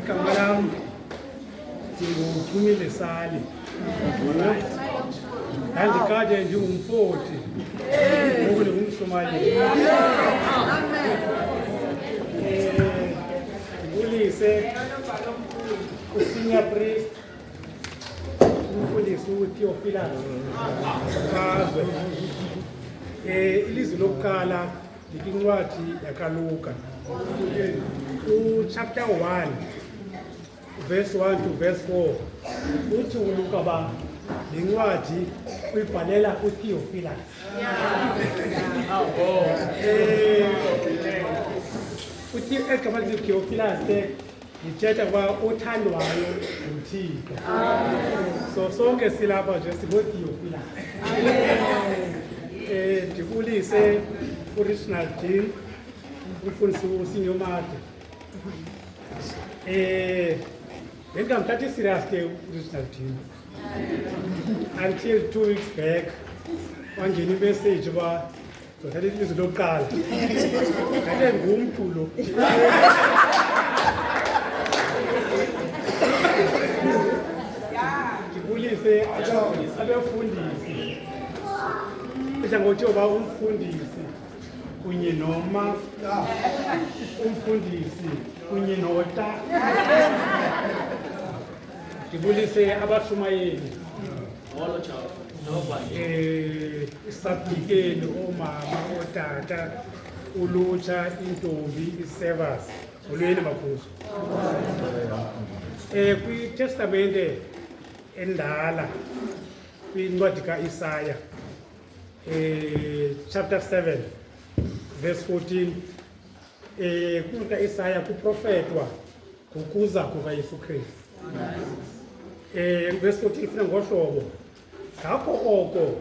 igama lam ndinguphumile Sali. Ndandikade ndingumfoti ngoku ndingumshumayeli. Ndibulise usenior priest umfundisi uTheophilus Phazwe. Ilizwi lokuqala likincwadi yakaLuka chapter 1 verse 1 to verse 4 uthi uLuka ba lincwadi uyibhalela uTheophilus. Uthi egama likaTheophilus lithetha kwa othandwayo nguThixo. So sonke silapha nje singoTheophilus. Ndibulise uRiginald Dean umfundisi uSinyomade. Bengamthathi serious ke uRiginald Dean until 2 weeks back wangena imessage ba zothatha ilizwi lokuqala kanti ngumntu lo. Ndibulise abefundisi idla ngokuthi oba umfundisi kunye noma umfundisi kunye nota. Ndibulise abashumayeli isabhikeli, omama, otata, ulutsha, intombi, isevers. Molweni makhosi. Kwitestamente endala kwincwadi kaIsaya chapter 7 verse 14 kwincwadi kaIsaya kuprofetwa ngokuza kukaYesu Kristu. Verse 14 ifuna ngohlobo ngakho oko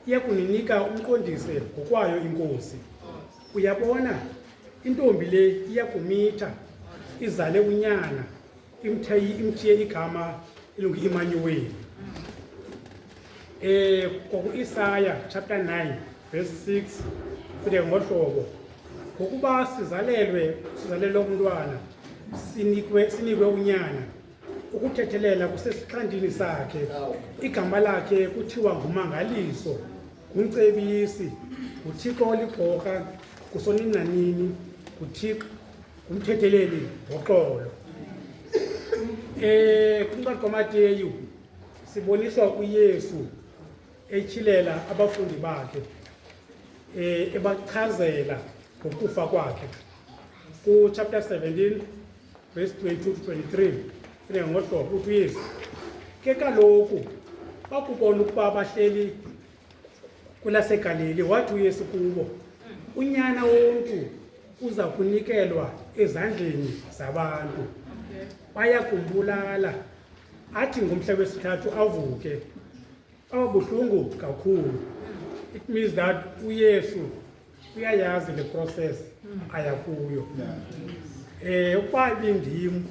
iyakuninika umqondise ngokwayo inkosi. Uyabona intombi le iyakumitha izale unyana imthiye igama elungu Emmanuel. KwakuIsaya chapter 9 verse 6 futhi ngohlobo ngokuba sizalelwe umntwana sinikwe unyana ukuthethelela kusesixhandini sakhe. Igama lakhe kuthiwa ngumangaliso, ngumcebisi, nguThixo olibhorha kusonini nanini, nguThixo ngumthetheleli ngoxolo. Kwincwadi kaMateyu siboniswa uYesu etyhilela abafundi bakhe ebachazela ngokufa kwakhe. Chapter 17 verse 22 to 23 funa ngohlobo uthi uYesu ke kaloku bakubona ukuba bahleli kulaseGalili wathi uYesu kubo, unyana womntu uza kunikelwa ezandleni zabantu, baya kumbulala, athi ngomhla wesithathu avuke. Ababuhlungu kakhulu. It means that uYesu uyayazi le process ayakuyo. Ukuba ibindim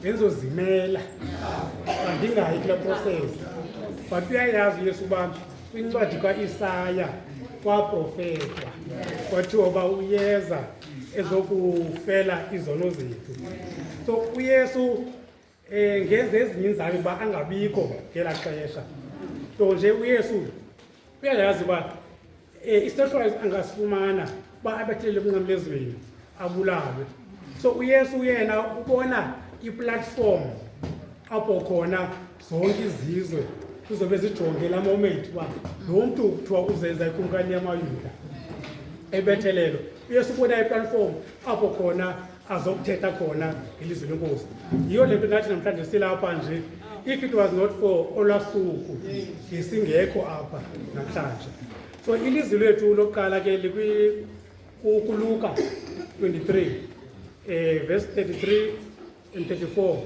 benzozimela andingayi kule process, but uyayazi uYesu uba kwincwadi kaIsaya kwaprofetwa kwathiwa uba uyeza ezokufela izono zethu. So uYesu ngenze ezinye iinzame uba angabikho ngela xesha, nto nje uYesu uyayazi uba isehlwayo angasifumana uba abethelele ebunqamlezweni abulawe. So uYesu yena ubona iplatform apho khona zonke izizwe kuzobe zijonge la moment uba lo mntu kuthiwa uzenza ikumkani yamayuda ebethelelo. uYesu ubona iplatform apho khona azokuthetha khona ngelizwi lenkosi. Yiyo le nto nathi namhlanje silapha nje. If it was not for olwasuku ngesingekho apha namhlanje. So ilizwi lethu lokuqala ke kuluka 23 verse 33 and 34.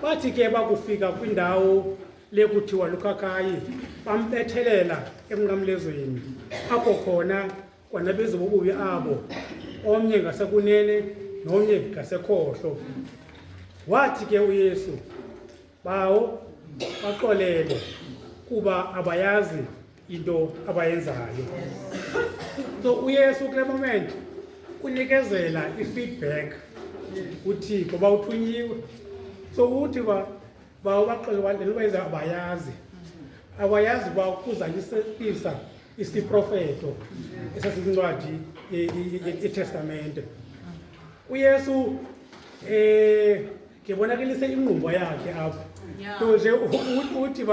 Bathi ke bakufika kwindawo lekuthiwa Lukakayi bambethelela emnqamlezweni apho khona kwanabezi bobubi abo, omnye ngasekunene nomnye ngasekhohlo. Wathi ke uYesu bawo baxolele kuba abayazi into abayenzayo. So uYesu kule moment unikezela ifeedback uThixo ba uthunyiwe so uthi baxele balenza abayazi bakuzalisekisa isiprofeto esasincwadi yeTestamente. UYesu ngibonakalise inqumbo yakhe apha. To nje uthi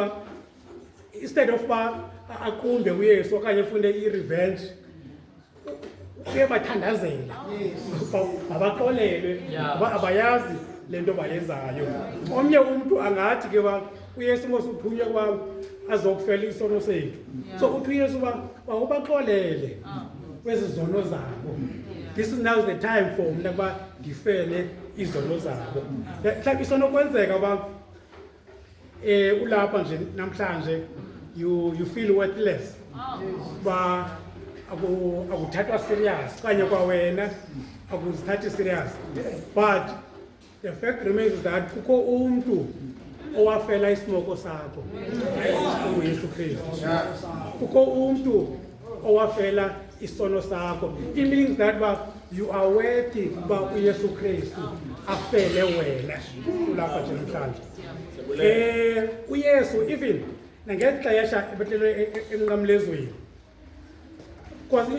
instead of aqumbe uYesu okanye ufune irevenge uyebathandazela abaxolelwe abayazi lento bayenzayo. Omnye umuntu angathi ke uYesu ngosuphunywe kwami azokufela isono sethu. So uthi uYesu ubaxolele kwezizono zabo. This is now the time for mina kuba ngifele izono zabo. Mhlawumbe isonokwenzeka ulapha nje namhlanje you feel worthless. Akuthathwa serious kanye kwa wena akuzithathi serious. But the fact remains is that kukho umuntu owafela isimoko sakho uYesu Kristu. Kukho umuntu owafela isono sakho. It means that you are worthy uYesu Kristu afele wena ulapha nje namhlanje. UYesu even nangexesha ebethelwe emnqamlezweni because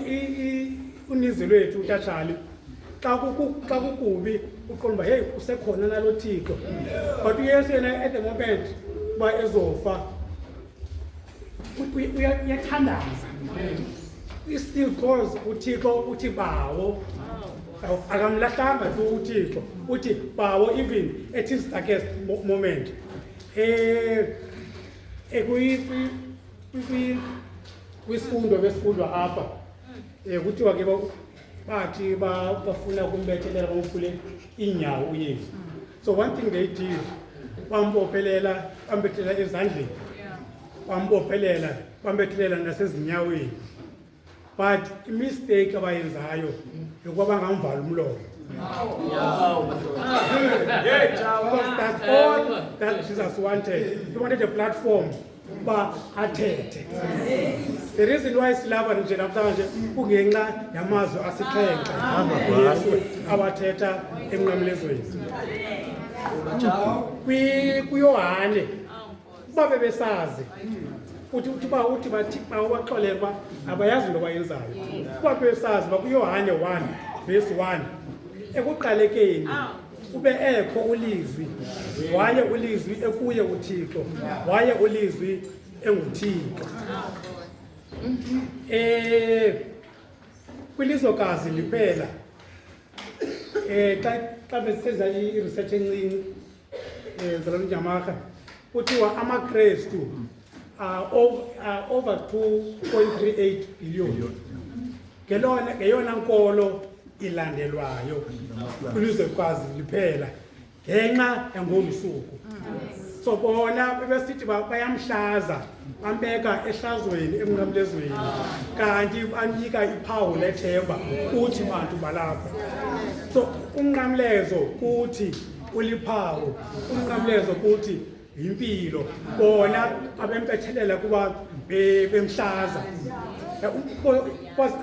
uninzi lwethu utatshali xa kukubi uqonda hey usekhona nalo Thixo, but uYesu yena at the moment ezofa uyathandaza. He still calls uThixo uthi bawo. Akamlahlanga tu uThixo uthi bawo even at his darkest moment. Kwisifundo besifundwa apha kuthiwa ke bathi bafuna ukumbethelela bamfule inyawo uYesu. So one thing they did, bambophelela bambethelela ezandleni, bambethelela nasezinyaweni. But mistake abayenzayo yokuba bangamvala umlomo. That's all that Jesus wanted. He wanted a platform athethe. The reason why silapha nje namhlanje kungenxa yamazwi asixhenxe uYesu abathetha emnqamlezweni. KuYohane babe besazi uthi bathi baxolele abayazi into bayenzayo. Babe besazi kuYohane 1 verse 1 ekuqalekeni ube ekho ulizwi, waye ulizwi ekuye uThixo, waye ulizwi enguThixo. Kwilizokazi liphela xa besenza i-research encinci zalomnyamaka kuthiwa amaKrestu over 2.38 billion. Ngeyona nkolo ilandelwayo kwilizwekazi liphela ngenxa yangomsuku. So bona bebesithi bayamhlaza, bambeka ehlazweni emnqamlezweni, kanti banika iphawu lethemba kuthi bantu balapha. So umnqamlezo kuthi uliphawu, umnqamlezo kuthi impilo. Bona abempethelela kuba bemhlaza. Because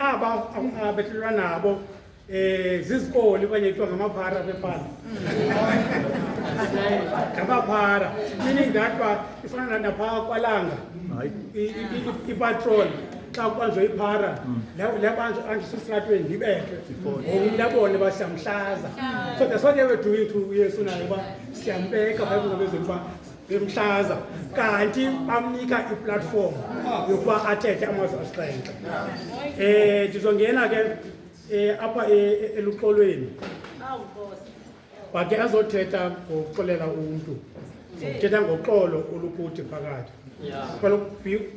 abethelwa nabo zizikoli kanye kuthiwa ngamaphara bephala. Ngamaphara, meaning that ifana napha kwalanga ipatrol xa kubanjwe iphara labantu anjisisitratweni libethwe ngumntabone basiyamhlaza. So that's what they were doing to uYesu naye siyambeka bayibuzabezweni bemhlaza, kanti bamnika iplatform yokuba athethe amazwi asixhenxe. Ndizongena ke apha eluxolweni wakhe azothetha ngokuxolela umuntu, uthetha ngoxolo olukuthi phakathi.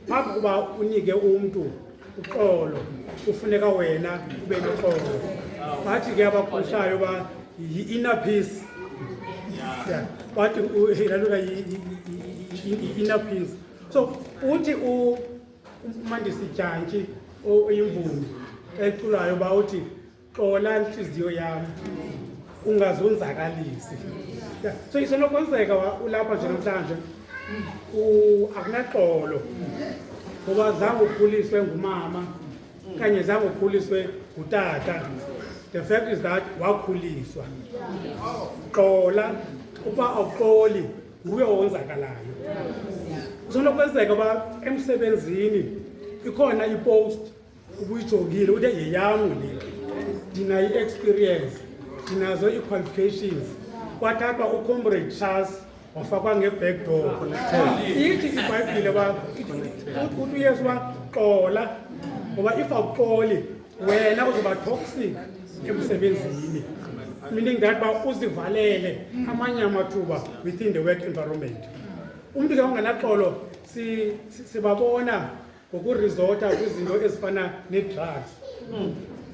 Phambi kuba unike umuntu uxolo kufuneka wena ube noxolo. Bathi ke abakhohlayo yi-inner peace. Bathi ilaluka yi-inner peace. So uthi uMandisijantyi oyimvumi eculayo uthi xola inhliziyo yami ungazonzakalisi. So isenokwenzeka ulapha nje namhlanje akunaxolo ngoba zange ukhuliswe ngumama kanye zange ukhuliswe ngutata the fact is that wakhuliswa. Xola uba awuxoli nguye owenzakalayo. Kusonokwenzeka uba emsebenzini ikhona ipost ubuyijongile uthi yeyam le, ndina i-experience, ndinazo ii-qualifications, kwathathwa ucomrade Charles wafakwa nge-back door. Ithi iBhayibhile uba uthi uYesu uba xola, ngoba if awuxoli wena uzoba toxic emsebenzini, meaning that uba uzivalele amanye amathuba within the work environment. Umntu ke onganaxolo sibabona ngokurizota kwizinto ezifana ne-drugs,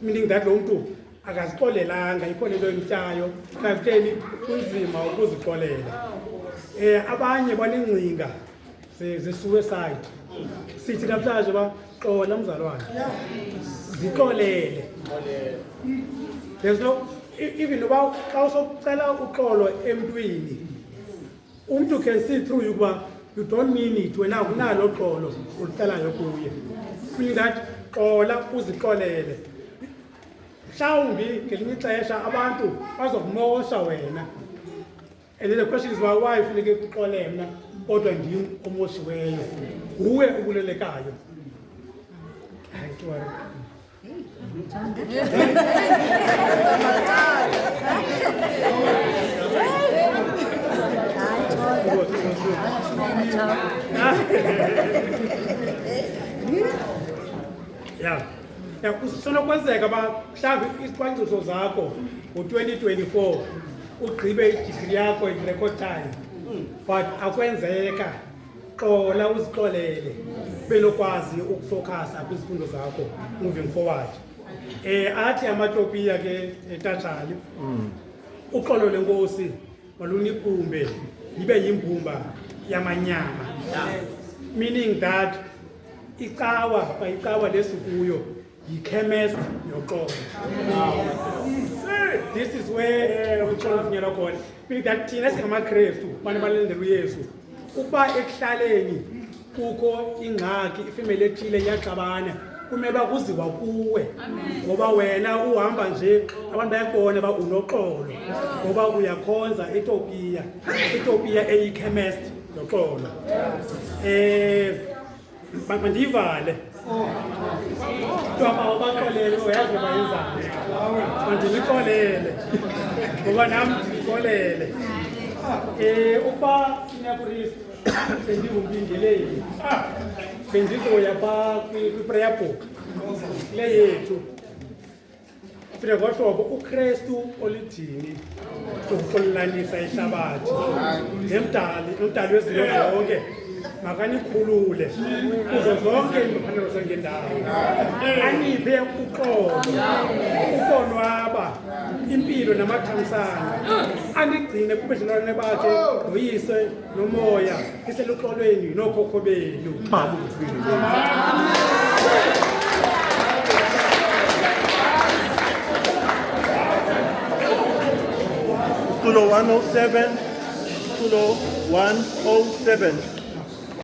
meaning that lo mntu akazixolelanga, ikho le nto imtyayo, kakutheni kunzima ukuzixolela. Abanye banengcinga ze-suicide. Sithi namhlanje uba xola mzalwane, zixolele. There's no, even uba xa usokucela uxolo emntwini, umntu can see through you uba you don't mean it, wena akunalo xolo ulucelayo kuye. Meaning that xola uzixolele. Mhlawumbi ngelinye ixesha abantu bazokumosha wena. And then the question is why funeke kuxole mna kodwa ndim omoshiweyo, nguwe ubulelekayo. Yeah, kusonokwenzeka uba mhlawumbi izicwangciso zakho ngo-2024 ugqibe idigri yakho in record time, but akwenzeka. Xola uzixolele, belokwazi ukufocasa kwizifundo zakho moving forward. Athi amatopiya ke etatshali, uxolo lenkosi maluniphumbe libe yimbumba yamanyama, meaning that icawa lesikuyo yi-chemist yoxolo. This is where uxolo uvunyelwa khona, meaning that thina singamaKrestu bantu abalendela uYesu, ukuba ekuhlaleni kukho ingxaki, ifemeli ethile iyaxabana, kumele uba kuziwa kuwe, ngoba wena uhamba nje abantu bayakubona uba unoxolo, ngoba uyakhonza eTopiya eyi-chemist yoxolo. Mandiyivale kuthiwa ubaxolele uyazi uba yenzani, mandinixolele ngoba nam ndixolele. Ukuba sinyapriest bendingumpingeleli bendizoya phaa kwi-prayer book le yethu, fika ngohlobo uKrestu olidini ukuxolelanisa ihlabathi nomdali wezinto zonke makanikhulule kuzo zonke iimfanelo zangendawo, aniphe uxolo, ukonwaba, impilo namathamsanqa, anigcine kubudlelwane bakhe noyise nomoya iseluxolweni nookhokho benu. Tulo 107, Tulo 107.